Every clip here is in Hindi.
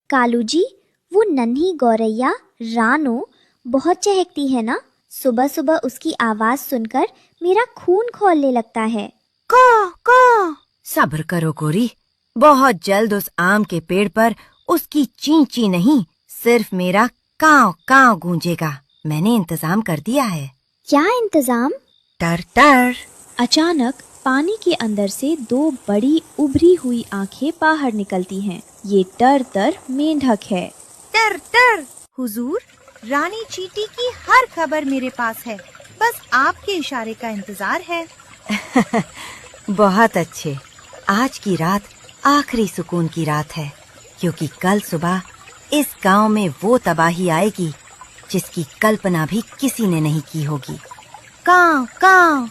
कालू जी, वो नन्ही गौरैया रानो बहुत चहकती है ना। सुबह सुबह उसकी आवाज सुनकर मेरा खून खौलने लगता है। कौ कौ। सब्र करो गोरी, बहुत जल्द उस आम के पेड़ पर उसकी ची ची नहीं, सिर्फ मेरा काव काव गूंजेगा। मैंने इंतजाम कर दिया है। क्या इंतजाम? टर टर। अचानक पानी के अंदर से दो बड़ी उभरी हुई आंखें बाहर निकलती हैं। ये टर टर मेंढक है। टर टर। हुजूर, रानी चींटी की हर खबर मेरे पास है, बस आपके इशारे का इंतजार है। बहुत अच्छे। आज की रात आखिरी सुकून की रात है, क्योंकि कल सुबह इस गांव में वो तबाही आएगी जिसकी कल्पना भी किसी ने नहीं की होगी। काव काव।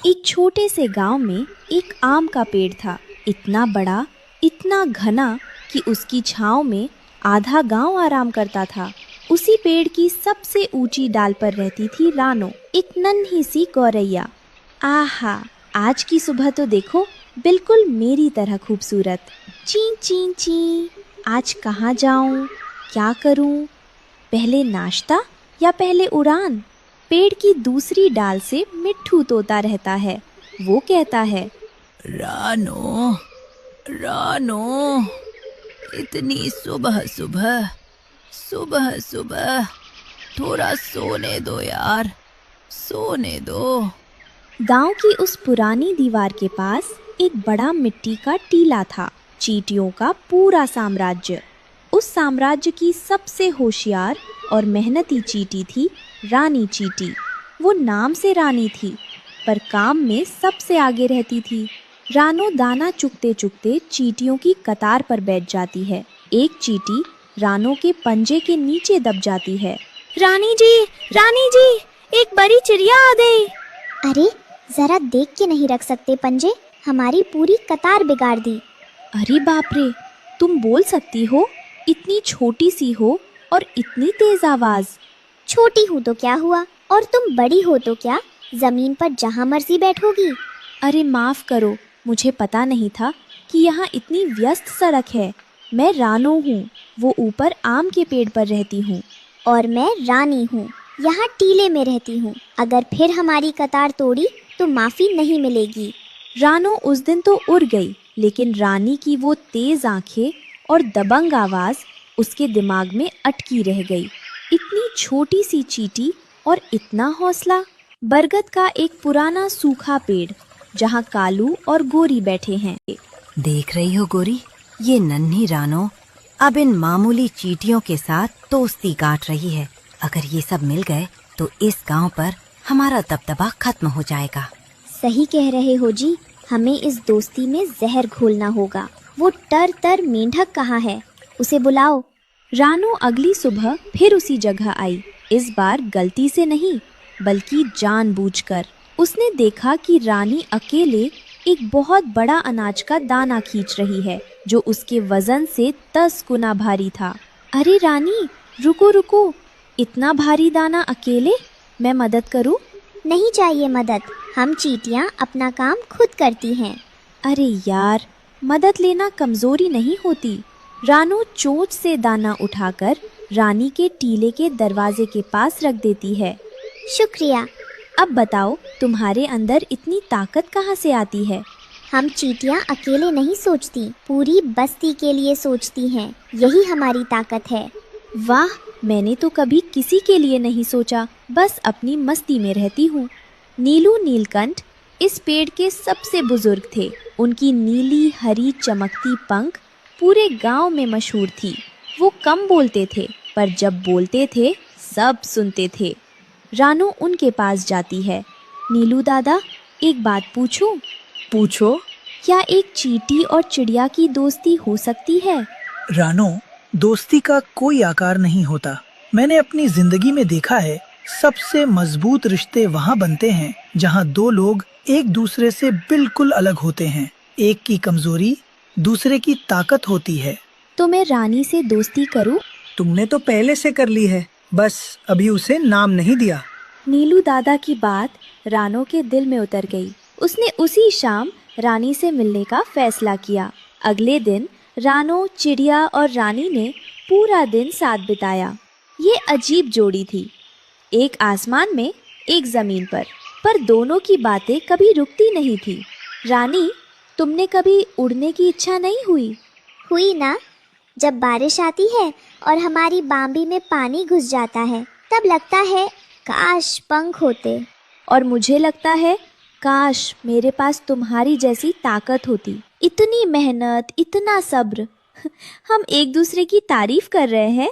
एक छोटे से गांव में एक आम का पेड़ था, इतना बड़ा, इतना घना कि उसकी छांव में आधा गांव आराम करता था। उसी पेड़ की सबसे ऊंची डाल पर रहती थी रानो, एक नन्ही सी गौरैया। आहा, आज की सुबह तो देखो, बिल्कुल मेरी तरह खूबसूरत। ची ची ची। आज कहाँ जाऊं, क्या करूं? पहले नाश्ता या पहले उड़ान? पेड़ की दूसरी डाल से मिट्ठू तोता रहता है। वो कहता है, रानो, रानो, इतनी सुबह सुबह, सुबह सुबह, थोड़ा सोने दो यार, सोने दो। गांव की उस पुरानी दीवार के पास एक बड़ा मिट्टी का टीला था, चींटियों का पूरा साम्राज्य। उस साम्राज्य की सबसे होशियार और मेहनती चींटी थी रानी चींटी। वो नाम से रानी थी, पर काम में सबसे आगे रहती थी। रानो दाना चुगते चुगते चींटियों की कतार पर बैठ जाती है। एक चींटी रानो के पंजे के नीचे दब जाती है। रानी जी, एक बड़ी चिड़िया आ गई। अरे, जरा देख के नहीं रख सकते पंजे? हमारी पूरी कतार बिगाड़ दी। अरे बाप रे, तुम बोल सकती हो? इतनी छोटी सी हो और इतनी तेज आवाज। छोटी हूँ तो क्या हुआ, और तुम बड़ी हो तो क्या, जमीन पर जहाँ मर्जी बैठोगी। अरे माफ करो, मुझे पता नहीं था कि यहाँ इतनी व्यस्त सड़क है। मैं रानो हूँ, वो ऊपर आम के पेड़ पर रहती हूँ। और मैं रानी हूँ, यहाँ टीले में रहती हूँ। अगर फिर हमारी कतार तोड़ी तो माफी नहीं मिलेगी। रानो उस दिन तो उड़ गई, लेकिन रानी की वो तेज आंखें और दबंग आवाज उसके दिमाग में अटकी रह गई। इतनी छोटी सी चींटी और इतना हौसला। बरगद का एक पुराना सूखा पेड़, जहाँ कालू और गोरी बैठे हैं। देख रही हो गोरी, ये नन्ही रानो अब इन मामूली चींटियों के साथ दोस्ती गांठ रही है। अगर ये सब मिल गए तो इस गांव पर हमारा दबदबा खत्म हो जाएगा। सही कह रहे हो जी, हमें इस दोस्ती में जहर घोलना होगा। वो टर टर मेंढक कहाँ है, उसे बुलाओ। रानो अगली सुबह फिर उसी जगह आई। इस बार गलती से नहीं, बल्कि जानबूझकर। उसने देखा कि रानी अकेले एक बहुत बड़ा अनाज का दाना खींच रही है, जो उसके वजन से 10 गुना भारी था। अरे रानी, रुको रुको, इतना भारी दाना अकेले? मैं मदद करूं? नहीं चाहिए मदद, हम चींटियां अपना काम खुद करती हैं। अरे यार, मदद लेना कमजोरी नहीं होती। रानो चोंच से दाना उठाकर रानी के टीले के दरवाजे के पास रख देती है। शुक्रिया। अब बताओ, तुम्हारे अंदर इतनी ताकत कहाँ से आती है? हम चींटियां अकेले नहीं सोचती, पूरी बस्ती के लिए सोचती हैं। यही हमारी ताकत है। वाह, मैंने तो कभी किसी के लिए नहीं सोचा, बस अपनी मस्ती में रहती हूँ। नीलू नीलकंठ इस पेड़ के सबसे बुजुर्ग थे। उनकी नीली हरी चमकती पंख पूरे गांव में मशहूर थी। वो कम बोलते थे, पर जब बोलते थे सब सुनते थे। रानो उनके पास जाती है। नीलू दादा, एक बात पूछूं? पूछो। क्या एक चींटी और चिड़िया की दोस्ती हो सकती है? रानो, दोस्ती का कोई आकार नहीं होता। मैंने अपनी जिंदगी में देखा है, सबसे मजबूत रिश्ते वहाँ बनते हैं जहाँ दो लोग एक दूसरे से बिल्कुल अलग होते हैं। एक की कमजोरी दूसरे की ताकत होती है। तो मैं रानी से दोस्ती करूं? तुमने तो पहले से कर ली है, बस अभी उसे नाम नहीं दिया। नीलू दादा की बात रानो के दिल में उतर गई। उसने उसी शाम रानी से मिलने का फैसला किया। अगले दिन रानो, चिड़िया और रानी ने पूरा दिन साथ बिताया। ये अजीब जोड़ी थी, एक आसमान में एक जमीन पर दोनों की बातें कभी रुकती नहीं थी। रानी, तुमने कभी उड़ने की इच्छा नहीं हुई? हुई ना, जब बारिश आती है और हमारी बाम्बी में पानी घुस जाता है तब लगता है काश पंख होते। और मुझे लगता है काश मेरे पास तुम्हारी जैसी ताकत होती। इतनी मेहनत, इतना सब्र। हम एक दूसरे की तारीफ कर रहे हैं।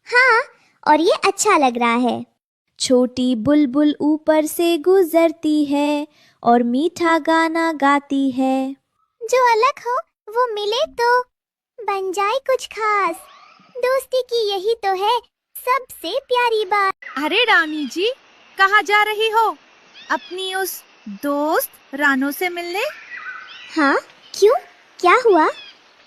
हाँ, और ये अच्छा लग रहा है। छोटी बुलबुल ऊपर से गुजरती है और मीठा गाना गाती है। जो अलग हो वो मिले तो बन जाए कुछ खास। दोस्ती की यही तो है सबसे प्यारी बात। अरे रानी जी, कहाँ जा रही हो? अपनी उस दोस्त रानो से मिलने? हाँ, क्यों, क्या हुआ?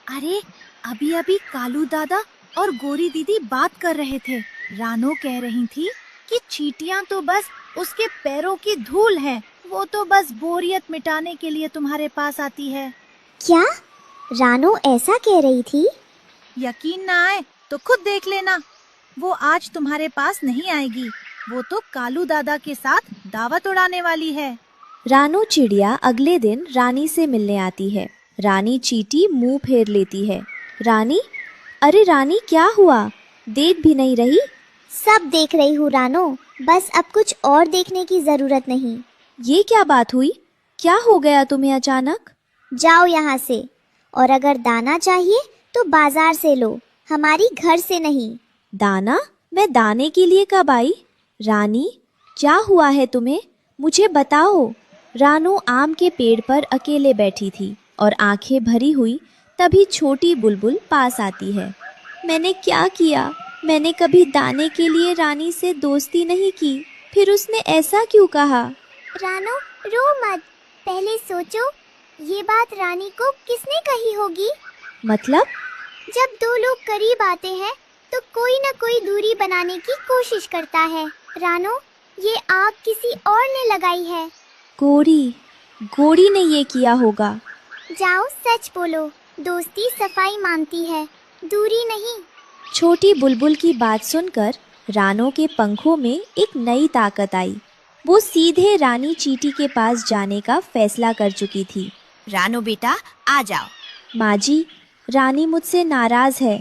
अरे अभी अभी कालू दादा और गोरी दीदी बात कर रहे थे। रानो कह रही थी कि चींटियां तो बस उसके पैरों की धूल है, वो तो बस बोरियत मिटाने के लिए तुम्हारे पास आती है। क्या रानो ऐसा कह रही थी? यकीन ना आए तो खुद देख लेना। वो आज तुम्हारे पास नहीं आएगी, वो तो कालू दादा के साथ दावत उड़ाने वाली है। रानो चिड़िया अगले दिन रानी से मिलने आती है। रानी चींटी मुंह फेर लेती है। रानी, अरे रानी, क्या हुआ? देख भी नहीं रही? सब देख रही हूँ रानो, बस अब कुछ और देखने की जरूरत नहीं। ये क्या बात हुई? क्या हो गया तुम्हें अचानक? जाओ यहाँ से, और अगर दाना चाहिए तो बाजार से लो, हमारी घर से नहीं। दाना? मैं दाने के लिए कब आई? रानी, क्या हुआ है तुम्हें? मुझे बताओ। रानो आम के पेड़ पर अकेले बैठी थी और आंखें भरी हुई तभी छोटी बुलबुल पास आती है। मैंने क्या किया? मैंने कभी दाने के लिए रानी से दोस्ती नहीं की, फिर उसने ऐसा क्यों कहा? रानो, रो मत, पहले सोचो ये बात रानी को किसने कही होगी? मतलब? जब दो लोग करीब आते हैं तो कोई न कोई दूरी बनाने की कोशिश करता है। रानो, ये आग किसी और ने लगाई है। गोरी ने ये किया होगा। जाओ सच बोलो, दोस्ती सफाई मांगती है, दूरी नहीं। छोटी बुलबुल की बात सुनकर रानो के पंखों में एक नई ताकत आई। वो सीधे रानी चींटी के पास जाने का फैसला कर चुकी थी। रानो बेटा, आ जाओ। माँ जी, रानी मुझसे नाराज है,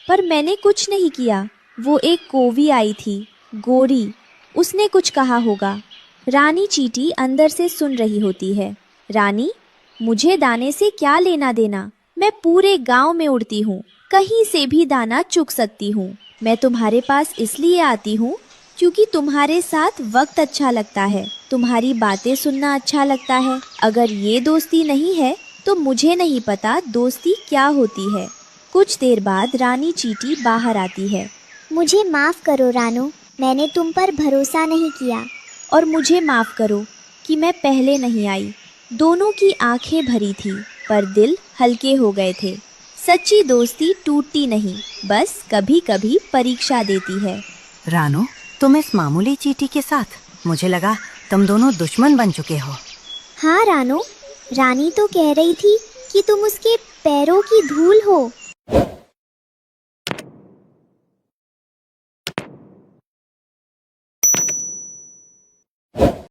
पर मैंने कुछ नहीं किया। वो एक कोवी आई थी, गोरी, उसने कुछ कहा होगा। रानी चींटी अंदर से सुन रही होती है। रानी, मुझे दाने से क्या लेना देना? मैं पूरे गांव में उड़ती हूँ, कहीं से भी दाना चुग सकती हूँ। मैं तुम्हारे पास इसलिए आती हूँ क्योंकि तुम्हारे साथ वक्त अच्छा लगता है, तुम्हारी बातें सुनना अच्छा लगता है। अगर ये दोस्ती नहीं है तो मुझे नहीं पता दोस्ती क्या होती है। कुछ देर बाद रानी चींटी बाहर आती है। मुझे माफ करो रानो, मैंने तुम पर भरोसा नहीं किया। और मुझे माफ करो कि मैं पहले नहीं आई। दोनों की आंखें भरी थी पर दिल हल्के हो गए थे। सच्ची दोस्ती टूटती नहीं, बस कभी कभी परीक्षा देती है। रानो, तुम इस मामूली चींटी के साथ, मुझे लगा तुम दोनों दुश्मन बन चुके हो। हाँ रानो, रानी तो कह रही थी कि तुम उसके पैरों की धूल हो।